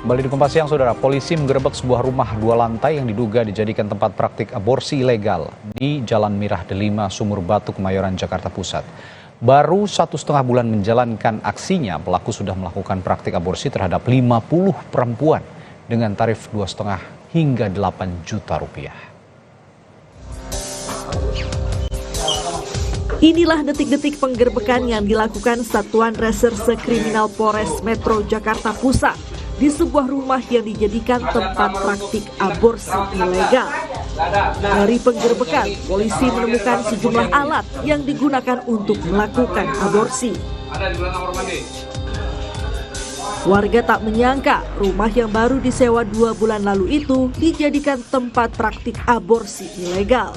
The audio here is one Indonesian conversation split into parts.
Kembali di Kompas Siang, Saudara. Polisi menggerebek sebuah rumah 2 lantai yang diduga dijadikan tempat praktik aborsi ilegal di Jalan Mirah Delima, Sumur Batu, Kemayoran, Jakarta Pusat. Baru 1,5 bulan menjalankan aksinya, pelaku sudah melakukan praktik aborsi terhadap 50 perempuan dengan tarif 2,5 hingga 8 juta rupiah. Inilah detik-detik penggerbekan yang dilakukan Satuan Reserse Kriminal Polres Metro Jakarta Pusat di sebuah rumah yang dijadikan tempat praktik aborsi ilegal. Dari penggerbekan, polisi menemukan sejumlah alat yang digunakan untuk melakukan aborsi. Warga tak menyangka rumah yang baru disewa 2 bulan lalu itu dijadikan tempat praktik aborsi ilegal.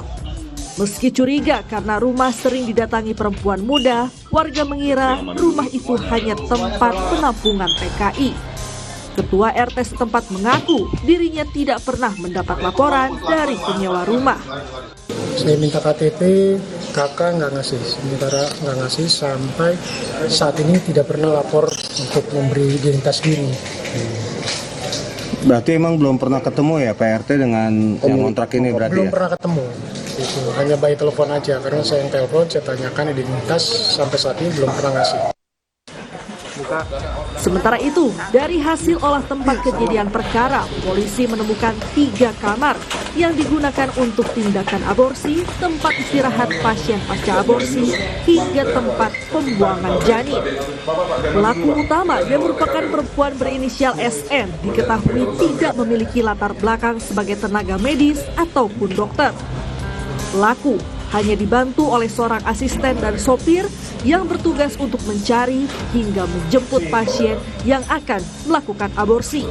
Meski curiga karena rumah sering didatangi perempuan muda, warga mengira rumah itu hanya tempat penampungan TKI. Ketua RT setempat mengaku dirinya tidak pernah mendapat laporan dari penyewa rumah. Saya minta KTP, kakak nggak ngasih, sementara nggak ngasih sampai saat ini tidak pernah lapor untuk memberi identitas diri. Berarti emang belum pernah ketemu ya Pak RT dengan yang kontrak ini berarti belum ya? pernah ketemu, itu hanya by telepon aja karena saya yang telepon, saya tanyakan identitas sampai saat ini belum pernah ngasih. Sementara itu, dari hasil olah tempat kejadian perkara, polisi menemukan 3 kamar yang digunakan untuk tindakan aborsi, tempat istirahat pasien pasca aborsi, hingga tempat pembuangan janin. Pelaku utama yang merupakan perempuan berinisial SN diketahui tidak memiliki latar belakang sebagai tenaga medis ataupun dokter. Pelaku hanya dibantu oleh seorang asisten dan sopir yang bertugas untuk mencari hingga menjemput pasien yang akan melakukan aborsi.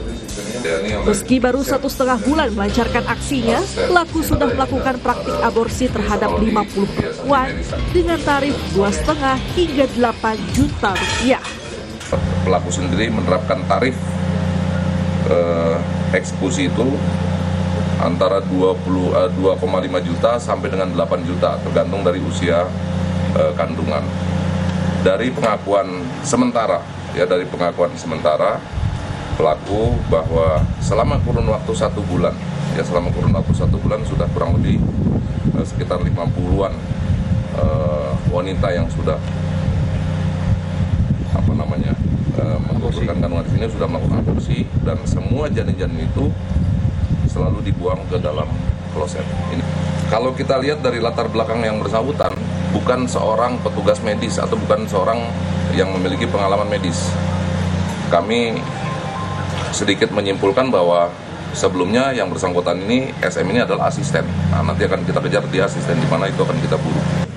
Meski baru 1,5 bulan melancarkan aksinya, pelaku sudah melakukan praktik aborsi terhadap 50 perempuan dengan tarif 2,5 hingga 8 juta rupiah. Pelaku sendiri menerapkan tarif eksekusi itu antara 2,5 juta sampai dengan 8 juta tergantung dari usia kandungan. Dari pengakuan sementara pelaku bahwa selama kurun waktu 1 bulan sudah kurang lebih sekitar 50-an wanita yang sudah menggugurkan kandungan di sini sudah melakukan aborsi, dan semua janin-janin itu selalu dibuang ke dalam kloset. Kalau kita lihat dari latar belakang yang bersangkutan, bukan seorang petugas medis atau bukan seorang yang memiliki pengalaman medis. Kami sedikit menyimpulkan bahwa sebelumnya yang bersangkutan ini, SM ini adalah asisten. Nah, nanti akan kita kejar dia asisten di mana, itu akan kita buru.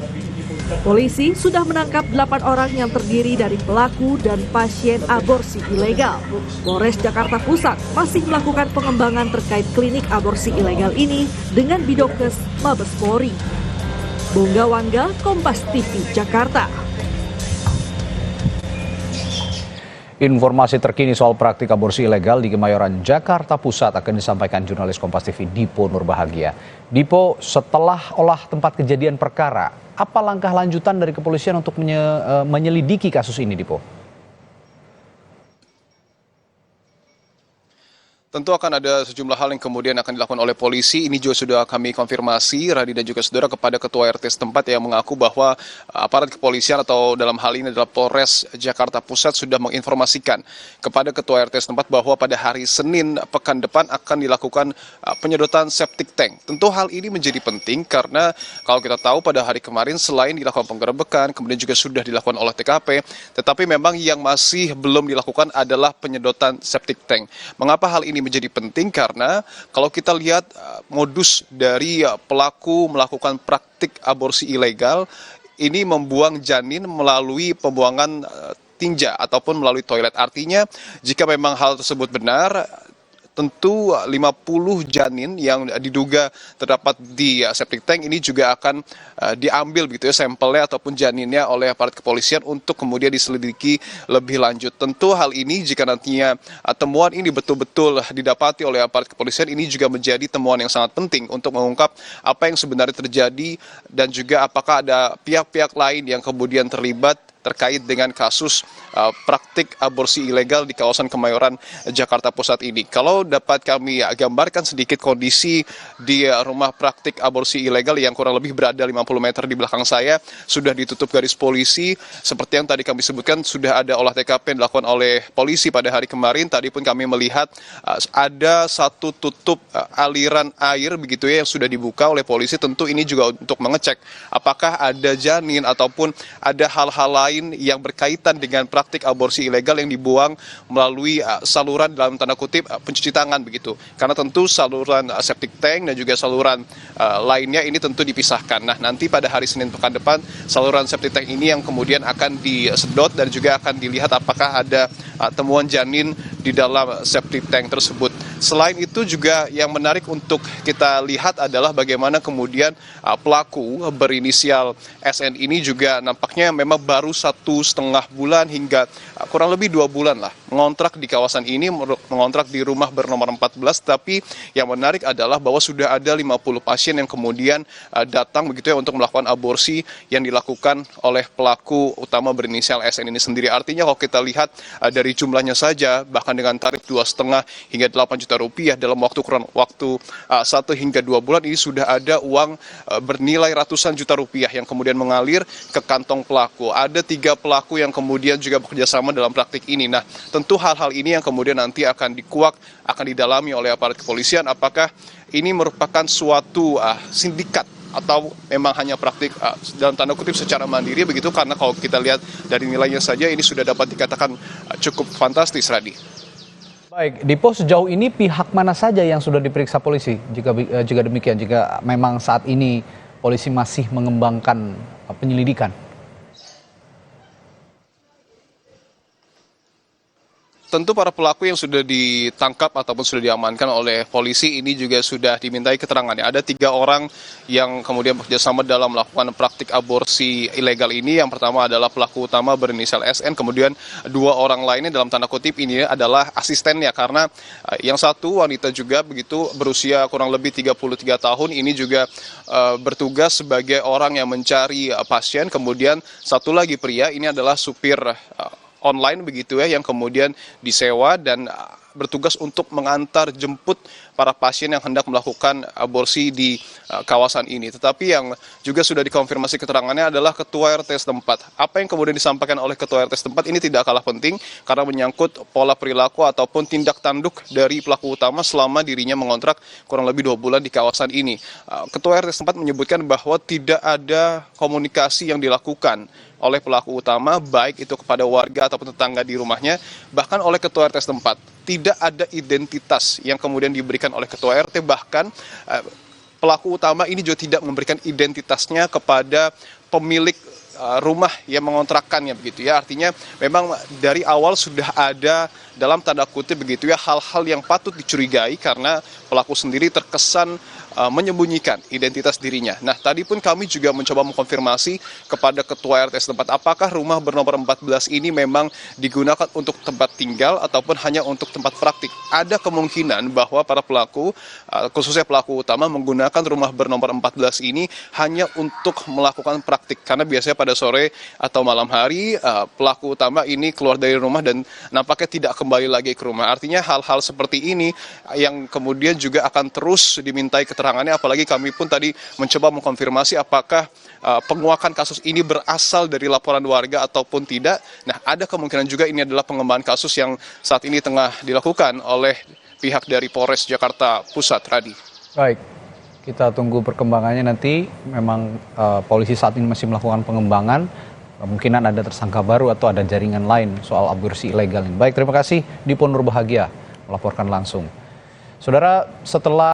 Polisi sudah menangkap 8 orang yang terdiri dari pelaku dan pasien aborsi ilegal. Polres Jakarta Pusat masih melakukan pengembangan terkait klinik aborsi ilegal ini dengan Bidokes Mabes Polri. Bongga Wangga, Kompas TV, Jakarta. Informasi terkini soal praktik aborsi ilegal di Kemayoran, Jakarta Pusat akan disampaikan jurnalis Kompas TV Dipo Nurbahagia. Dipo, setelah olah tempat kejadian perkara, apa langkah lanjutan dari kepolisian untuk menyelidiki kasus ini, Dipo? Tentu akan ada sejumlah hal yang kemudian akan dilakukan oleh polisi. Ini juga sudah kami konfirmasi, Radi dan juga saudara, kepada Ketua RT setempat yang mengaku bahwa aparat kepolisian atau dalam hal ini adalah Polres Jakarta Pusat sudah menginformasikan kepada Ketua RT setempat bahwa pada hari Senin pekan depan akan dilakukan penyedotan septic tank. Tentu hal ini menjadi penting karena kalau kita tahu pada hari kemarin selain dilakukan penggerebekan, kemudian juga sudah dilakukan olah TKP, tetapi memang yang masih belum dilakukan adalah penyedotan septic tank. Mengapa hal ini menjadi penting? Karena kalau kita lihat modus dari pelaku melakukan praktik aborsi ilegal ini membuang janin melalui pembuangan tinja ataupun melalui toilet. Artinya jika memang hal tersebut benar, tentu 50 janin yang diduga terdapat di septic tank ini juga akan diambil begitu ya sampelnya ataupun janinnya oleh aparat kepolisian untuk kemudian diselidiki lebih lanjut. Tentu hal ini jika nantinya temuan ini betul-betul didapati oleh aparat kepolisian, ini juga menjadi temuan yang sangat penting untuk mengungkap apa yang sebenarnya terjadi dan juga apakah ada pihak-pihak lain yang kemudian terlibat terkait dengan kasus praktik aborsi ilegal di kawasan Kemayoran, Jakarta Pusat ini. Kalau dapat kami gambarkan sedikit kondisi di rumah praktik aborsi ilegal yang kurang lebih berada 50 meter di belakang saya, sudah ditutup garis polisi. Seperti yang tadi kami sebutkan, sudah ada olah TKP yang dilakukan oleh polisi pada hari kemarin. Tadi pun kami melihat ada satu tutup aliran air begitu ya yang sudah dibuka oleh polisi. Tentu ini juga untuk mengecek apakah ada janin ataupun ada hal-hal lain yang berkaitan dengan praktik aborsi ilegal yang dibuang melalui saluran dalam tanda kutip pencuci tangan begitu. Karena tentu saluran septic tank dan juga saluran lainnya ini tentu dipisahkan. Nah, nanti pada hari Senin pekan depan saluran septic tank ini yang kemudian akan disedot dan juga akan dilihat apakah ada temuan janin di dalam septic tank tersebut. Selain itu juga yang menarik untuk kita lihat adalah bagaimana kemudian pelaku berinisial SN ini juga nampaknya memang baru 1,5 bulan hingga kurang lebih 2 bulan lah mengontrak di kawasan ini, mengontrak di rumah bernomor 14. Tapi yang menarik adalah bahwa sudah ada 50 pasien yang kemudian datang begitu ya untuk melakukan aborsi yang dilakukan oleh pelaku utama berinisial SN ini sendiri. Artinya kalau kita lihat dari jumlahnya saja, bahkan dengan tarif 2,5 hingga 8 juta rupiah dalam kurun waktu 1 hingga 2 bulan, ini sudah ada uang bernilai ratusan juta rupiah yang kemudian mengalir ke kantong pelaku. Ada 3 pelaku yang kemudian juga bekerja sama dalam praktik ini. Nah, tentu hal-hal ini yang kemudian nanti akan dikuak, akan didalami oleh aparat kepolisian. Apakah ini merupakan suatu sindikat atau memang hanya praktik dalam tanda kutip secara mandiri begitu, karena kalau kita lihat dari nilainya saja ini sudah dapat dikatakan cukup fantastis, Radi. Baik, Dipo, sejauh ini pihak mana saja yang sudah diperiksa polisi? Jika demikian, jika memang saat ini polisi masih mengembangkan penyelidikan. Tentu para pelaku yang sudah ditangkap ataupun sudah diamankan oleh polisi ini juga sudah dimintai keterangannya. Ada 3 orang yang kemudian bekerjasama dalam melakukan praktik aborsi ilegal ini. Yang pertama adalah pelaku utama berinisial SN, kemudian 2 orang lainnya dalam tanda kutip ini adalah asistennya, karena yang satu wanita juga begitu berusia kurang lebih 33 tahun ini juga bertugas sebagai orang yang mencari pasien. Kemudian satu lagi pria ini adalah supir online begitu ya yang kemudian disewa dan bertugas untuk mengantar jemput para pasien yang hendak melakukan aborsi di kawasan ini. Tetapi yang juga sudah dikonfirmasi keterangannya adalah ketua RT setempat. Apa yang kemudian disampaikan oleh ketua RT setempat ini tidak kalah penting karena menyangkut pola perilaku ataupun tindak tanduk dari pelaku utama selama dirinya mengontrak kurang lebih 2 bulan di kawasan ini. Ketua RT setempat menyebutkan bahwa tidak ada komunikasi yang dilakukan oleh pelaku utama, baik itu kepada warga ataupun tetangga di rumahnya, bahkan oleh ketua RT setempat. Tidak ada identitas yang kemudian diberikan oleh ketua RT, bahkan pelaku utama ini juga tidak memberikan identitasnya kepada pemilik rumah yang mengontrakkannya begitu ya. Artinya memang dari awal sudah ada dalam tanda kutip begitu ya hal-hal yang patut dicurigai karena pelaku sendiri terkesan menyembunyikan identitas dirinya. Nah, tadi pun kami juga mencoba mengkonfirmasi kepada ketua RT setempat apakah rumah bernomor 14 ini memang digunakan untuk tempat tinggal ataupun hanya untuk tempat praktik. Ada kemungkinan bahwa para pelaku, khususnya pelaku utama, menggunakan rumah bernomor 14 ini hanya untuk melakukan praktik. Karena biasanya pada sore atau malam hari pelaku utama ini keluar dari rumah dan nampaknya tidak kembali lagi ke rumah. Artinya hal-hal seperti ini yang kemudian juga akan terus dimintai keterangannya, apalagi kami pun tadi mencoba mengkonfirmasi apakah penguakan kasus ini berasal dari laporan warga ataupun tidak. Nah, ada kemungkinan juga ini adalah pengembangan kasus yang saat ini tengah dilakukan oleh pihak dari Polres Jakarta Pusat, Radi. Baik, kita tunggu perkembangannya nanti. Memang polisi saat ini masih melakukan pengembangan, kemungkinan ada tersangka baru atau ada jaringan lain soal aborsi ilegal ini. Baik, terima kasih Dipo Nurbahagia melaporkan langsung. Saudara, setelah